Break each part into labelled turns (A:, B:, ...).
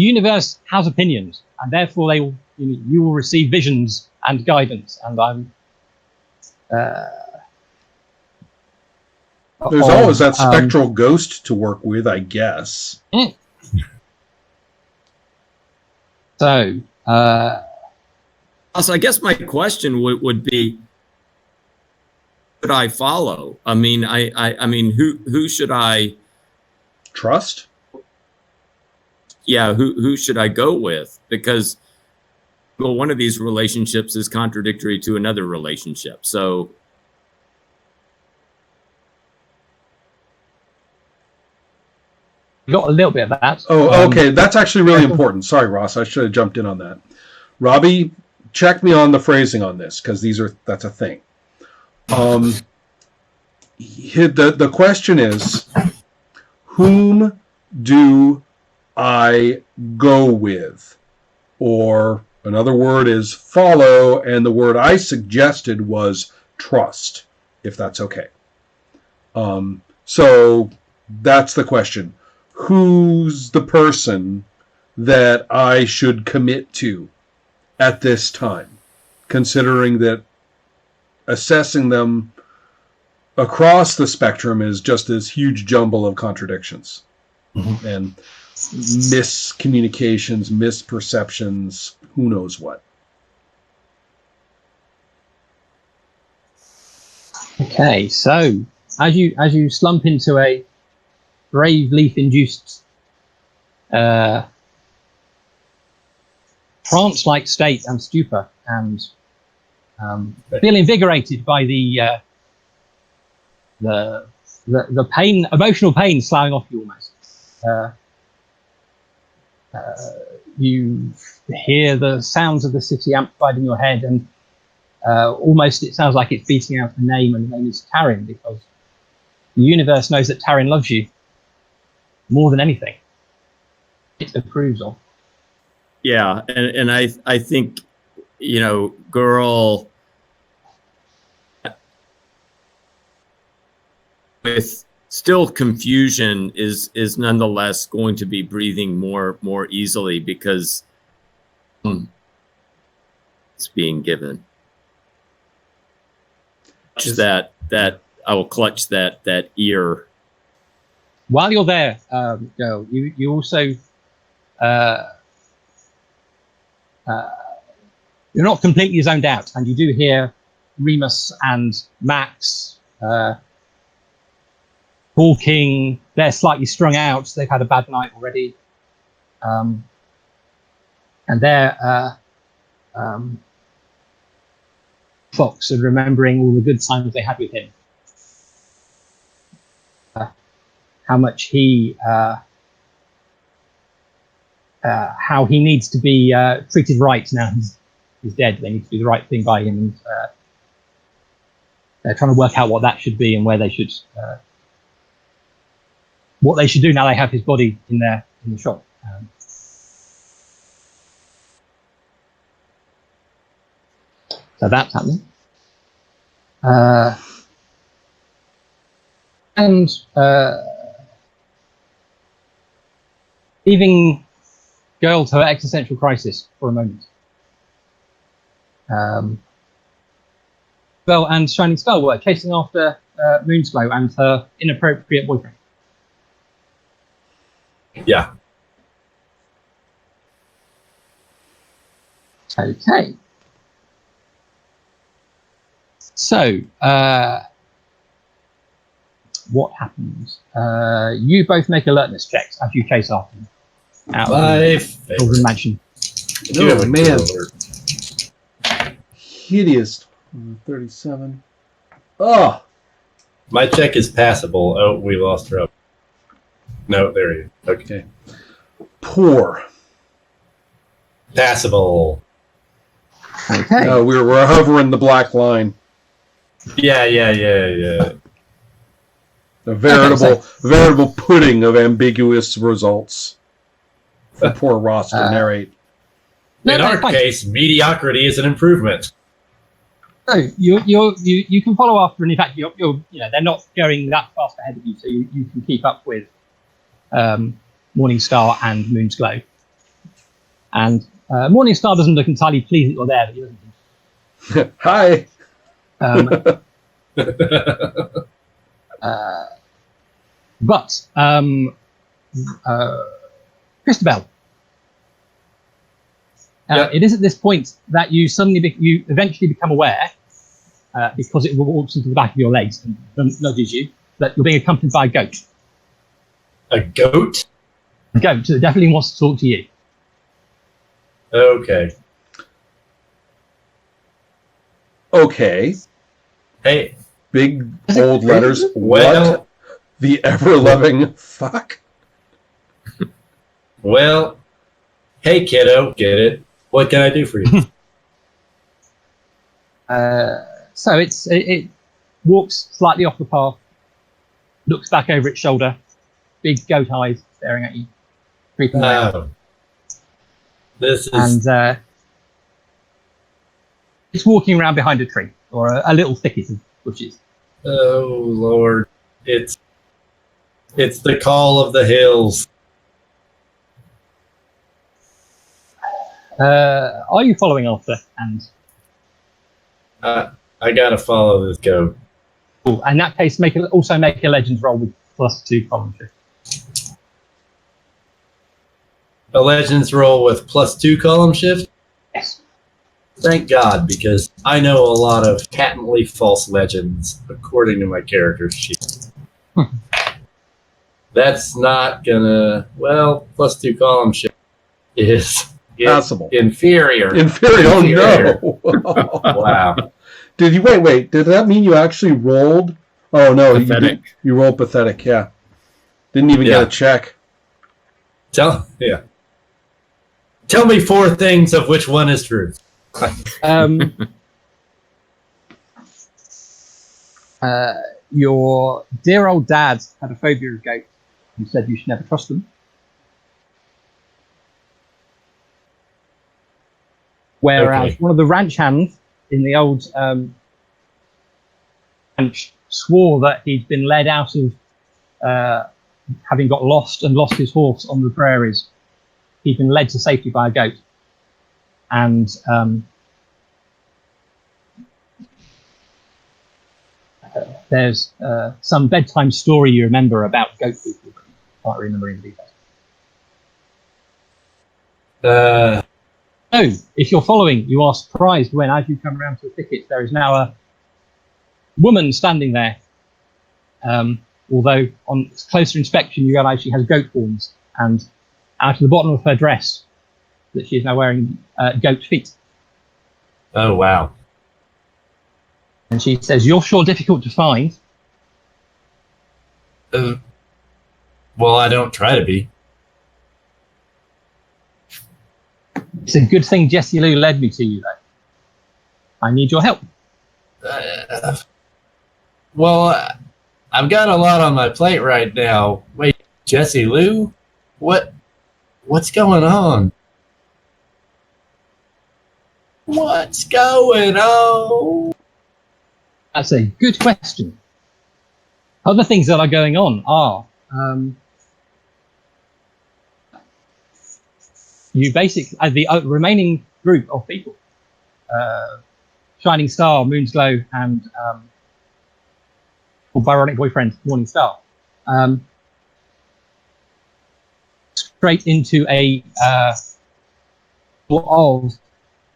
A: universe has opinions, and therefore you will receive visions and guidance. And I'm.
B: There's always that spectral ghost to work with, I guess.
A: So,
C: also, I guess my question would be, should I follow? I mean, I mean, who should I
B: trust?
C: Yeah, who should I go with? Because one of these relationships is contradictory to another relationship. So.
A: We got a little bit of that.
B: Oh, okay. That's actually really important. Sorry, Ross. I should have jumped in on that. Robbie, check me on the phrasing on this, because that's a thing. The question is, whom do I go with? Or another word is follow, and the word I suggested was trust, if that's okay. So that's the question. Who's the person that I should commit to at this time, considering that assessing them across the spectrum is just this huge jumble of contradictions and miscommunications, misperceptions, who knows what.
A: Okay, so as you slump into a brave leaf-induced trance-like state and stupor, and feel invigorated by the pain, emotional pain sloughing off you almost. You hear the sounds of the city amplified in your head, and almost it sounds like it's beating out a name, and the name is Tarin, because the universe knows that Tarin loves you more than anything. It approves of.
C: Yeah, and I think, girl with still confusion is nonetheless going to be breathing more easily, because it's being given. Just that I will clutch that ear.
A: While you're there, girl, you also you're not completely zoned out, and you do hear Remus and Max talking. They're slightly strung out. They've had a bad night already, and they're Fox and remembering all the good times they had with him. How much how he needs to be treated right now he's dead. They need to do the right thing by him, and they're trying to work out what that should be and where they should what they should do now they have his body in the shop. So that's happening. And leaving girl to her existential crisis for a moment. Belle and Shining Star were chasing after Moonsglow and her inappropriate boyfriend.
D: Yeah.
A: Okay. So, what happens? You both make alertness checks as you chase after them out of the mansion.
B: Oh, man. Hideous. 37. Oh!
D: My check is passable. Oh, we lost her up. No, there you go. Okay.
B: Poor.
D: Passable.
A: Okay.
B: We're hovering the black line.
D: Yeah.
B: A veritable pudding of ambiguous results for poor Ross to narrate.
D: In our case, mediocrity is an improvement.
A: So you can follow after, and in fact, you're they're not going that fast ahead of you, so you can keep up with Morning Star and Moonsglow. And Morningstar doesn't look entirely pleased that you're there, but he doesn't.
B: Hi.
A: But Christabel, it is at this point that you you eventually become aware, because it walks into the back of your legs and nudges you, that you're being accompanied by a goat.
D: A goat?
A: A goat that definitely wants to talk to you.
D: Okay.
B: Okay.
D: Hey.
B: Big bold letters.
D: Well,
B: what the ever-loving fuck?
D: Well, hey kiddo, get it? What can I do for you?
A: So it walks slightly off the path, looks back over its shoulder, big goat eyes staring at you, creeping around.
D: This is...
A: And it's walking around behind a tree, or a little thicket of bushes.
D: Oh, Lord. It's the call of the hills.
A: Are you following after? And
D: I gotta follow this goat.
A: cool. In that case, also make a legends roll with +2 column shift.
D: A legends roll with +2 column shift?
A: Yes.
D: Thank God, because I know a lot of patently false legends, according to my character sheet. That's not gonna... Well, +2 column shift is...
B: Passable.
D: Inferior.
B: Inferior. Oh, no.
D: Wow.
B: Did you... Wait. Did that mean you actually rolled... Oh, no.
C: Pathetic.
B: You rolled pathetic, yeah. Didn't even get a check.
D: Tell me 4 things of which one is true.
A: Your dear old dad had a phobia of goats and said you should never trust them. Whereas one of the ranch hands in the old ranch swore that he'd been led out of having got lost and lost his horse on the prairies. He'd been led to safety by a goat. And there's some bedtime story you remember about goat people, but you can't remember in detail. So, if you're following, you are surprised when, as you come around to the thicket, there is now a woman standing there. Although on closer inspection, you realise she has goat horns, and out of the bottom of her dress, that she is now wearing goat feet.
D: Oh, wow.
A: And she says, "You're sure difficult to find."
D: Well, I don't try to be.
A: It's a good thing Jessie Lou led me to you, though. I need your help.
D: Well, I've got a lot on my plate right now. Wait, Jessie Lou? What's going on? What's going on?
A: That's a good question. Other things that are going on are you basically, the remaining group of people, Shining Star, Moon's Glow, and Byronic Boyfriend, Morning Star, straight into a of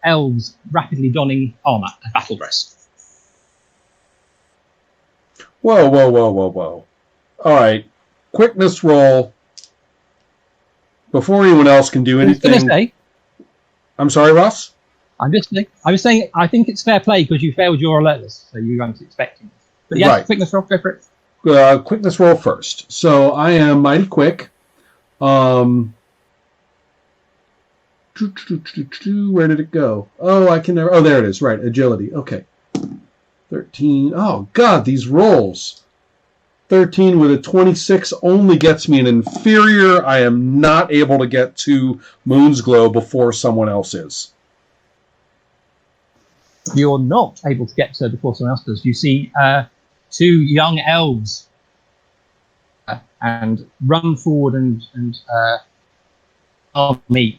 A: elves rapidly donning armor and battle dress.
B: Whoa. All right. Quickness roll. Before anyone else can do anything. I'm sorry, Ross?
A: I'm just saying, I think it's fair play because you failed your alert list, so you weren't expecting it. But yes, right. Quickness roll, go for it.
B: Quickness roll first. So I am mighty quick. Where did it go? Oh, I can never. Oh, there it is. Right, agility. Okay. 13. Oh, God, these rolls. 13 with a 26 only gets me an inferior. I am not able to get to Moon's Glow before someone else is.
A: You're not able to get to her before someone else does. You see 2 young elves and run forward and arm each.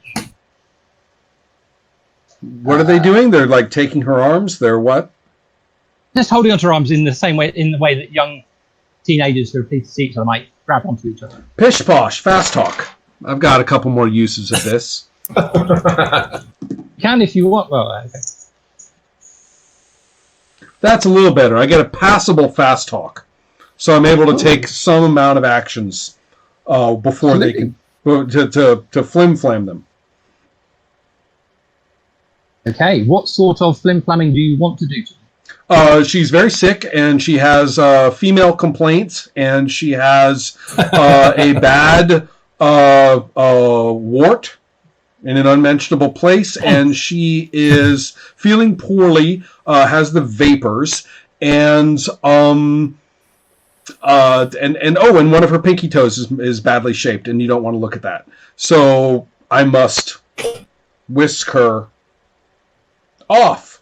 B: What are they doing? They're like taking her arms. They're what?
A: Just holding onto her arms in the way that young teenagers who are pleased to see each other might grab onto each other.
B: Pish posh, fast talk. I've got a couple more uses of this.
A: You can if you want. Well, okay.
B: That's a little better. I get a passable fast talk, so I'm able to take some amount of actions before they can to flim flam them.
A: Okay, what sort of flim flamming do you want to do to them?
B: She's very sick, and she has female complaints, and she has a bad wart in an unmentionable place, and she is feeling poorly, has the vapors, and one of her pinky toes is badly shaped, and you don't want to look at that. So I must whisk her off.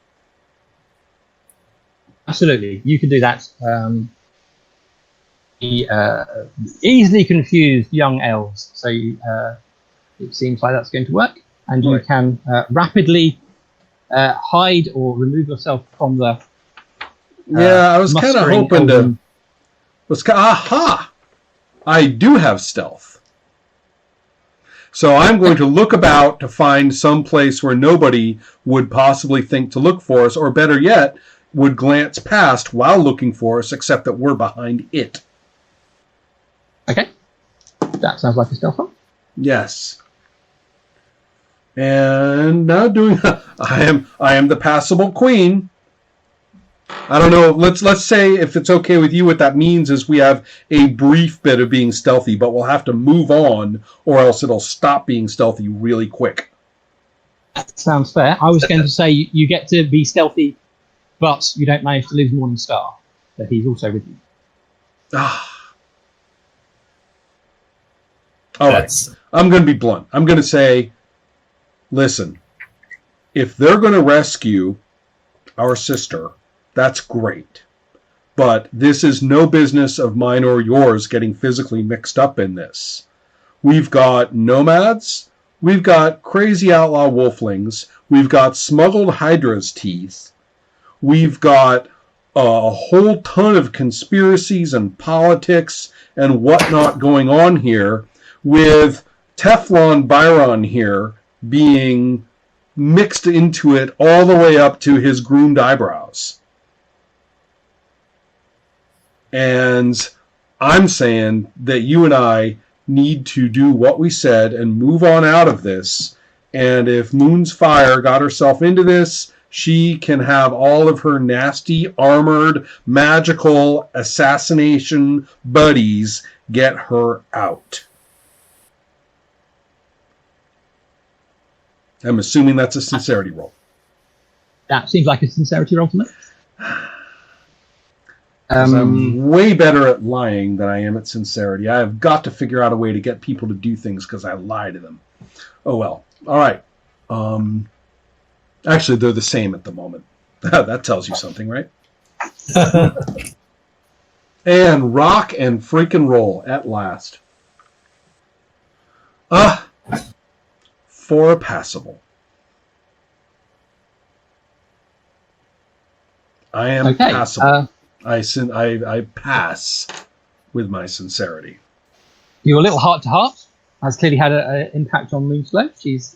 A: Absolutely, you can do that. Easily confused young elves, so it seems like that's going to work, and you can rapidly hide or remove yourself from the.
B: I was kind of hoping
A: elven.
B: Aha! I do have stealth. So I'm going to look about to find some place where nobody would possibly think to look for us, or better yet, would glance past while looking for us, except that we're behind it.
A: Okay. That sounds like a stealth roll.
B: Yes. And now I am the passable queen. I don't know. Let's say, if it's okay with you, what that means is we have a brief bit of being stealthy, but we'll have to move on, or else it'll stop being stealthy really quick.
A: That sounds fair. I was going to say you get to be stealthy, but you don't manage to lose Morning Star, but he's also with you.
B: All right. I'm going to be blunt. I'm going to say, listen, if they're going to rescue our sister, that's great. But this is no business of mine or yours getting physically mixed up in this. We've got nomads. We've got crazy outlaw wolflings. We've got smuggled Hydra's teeth. We've got a whole ton of conspiracies and politics and whatnot going on here, with Teflon Byron here being mixed into it all the way up to his groomed eyebrows. And I'm saying that you and I need to do what we said and move on out of this. And if Moon's Fire got herself into this, she can have all of her nasty, armored, magical assassination buddies get her out. I'm assuming that's a sincerity roll.
A: That seems like a sincerity roll to me.
B: I'm way better at lying than I am at sincerity. I have got to figure out a way to get people to do things because I lie to them. Oh well. All right. Actually, they're the same at the moment. That tells you something, right? And rock and freaking roll at last. For a passable. I am passable. I pass with my sincerity.
A: Your little heart-to-heart has clearly had an impact on Moonslow. She's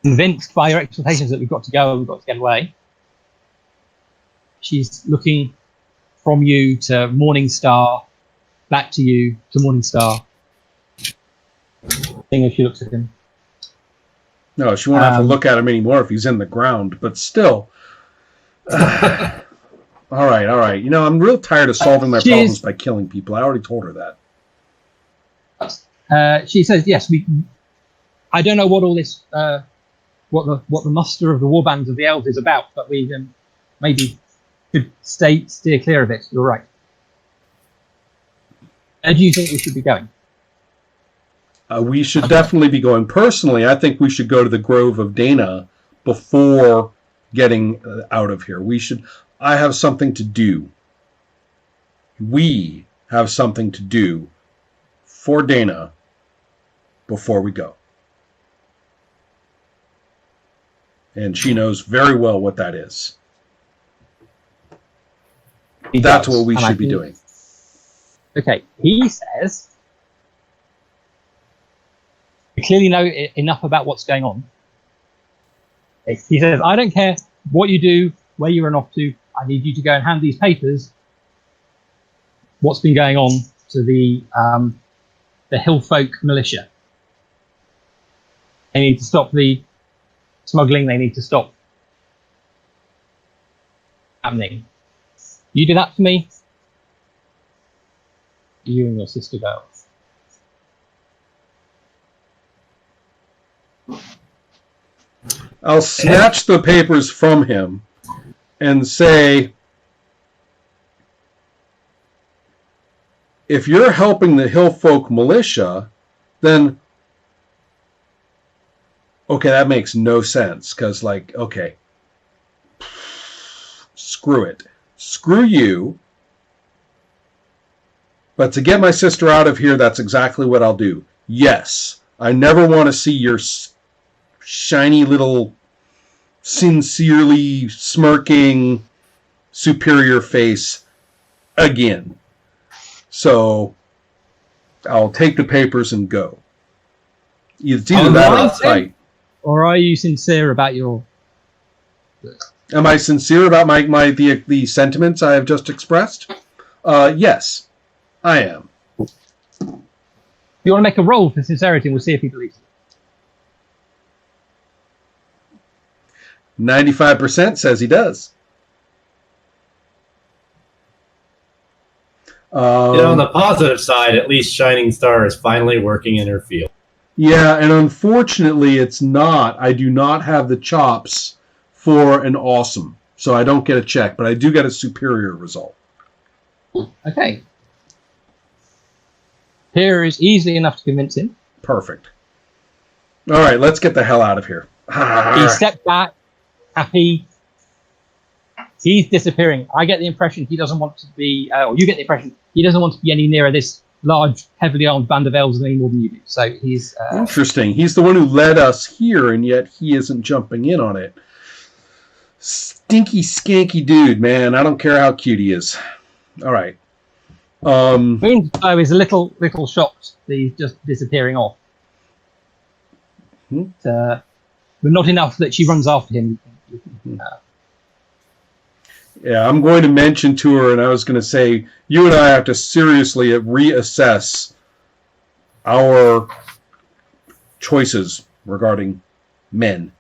A: convinced by your expectations that we've got to go and we've got to get away. She's looking from you to Morning Star, back to you to Morning Star. Seeing if she looks at him.
B: No, she won't have to look at him anymore if he's in the ground, but still. All right. You know, I'm real tired of solving my problems by killing people. I already told her that.
A: She says, yes, I don't know what all this, what the muster of the warbands of the elves is about, but we maybe could steer clear of it. You're right. Where do you think we should be going?
B: We should definitely be going. Personally, I think we should go to the Grove of Dana before getting out of here. I have something to do. We have something to do for Dana before we go. And she knows very well what that is. That's what we should be doing.
A: Okay, he says, you clearly know enough about what's going on. He says, I don't care what you do, where you run off to, I need you to go and hand these papers, what's been going on, to the Hillfolk militia. They need to stop the smuggling, they need to stop happening. You do that for me, you and your sister go.
B: I'll snatch the papers from him and say, if you're helping the Hillfolk militia, then okay, that makes no sense, because, like, okay, screw it. Screw you. But to get my sister out of here, that's exactly what I'll do. Yes, I never want to see your shiny little, sincerely smirking, superior face again. So I'll take the papers and go. It's either that or fight.
A: Or are you sincere about your...
B: Am I sincere about the sentiments I have just expressed? Yes, I am.
A: You want to make a roll for sincerity and we'll see if he believes it.
B: 95% says he does.
D: On the positive side, at least Shining Star is finally working in her field.
B: Yeah, and unfortunately it's not. I do not have the chops for an awesome, so I don't get a check, but I do get a superior result.
A: Okay. Here is easily enough to convince him.
B: Perfect. All right, let's get the hell out of here.
A: He stepped back, happy. He's disappearing. I get the impression he doesn't want to be, or you get the impression he doesn't want to be any nearer this large, heavily armed band of elves any more than you do. So he's...
B: Interesting. He's the one who led us here, and yet he isn't jumping in on it. Stinky, skanky dude, man. I don't care how cute he is. All right.
A: Moonflow is a little shocked that he's just disappearing off. But not enough that she runs after him.
B: Yeah, I'm going to mention to her, and I was going to say, you and I have to seriously reassess our choices regarding men.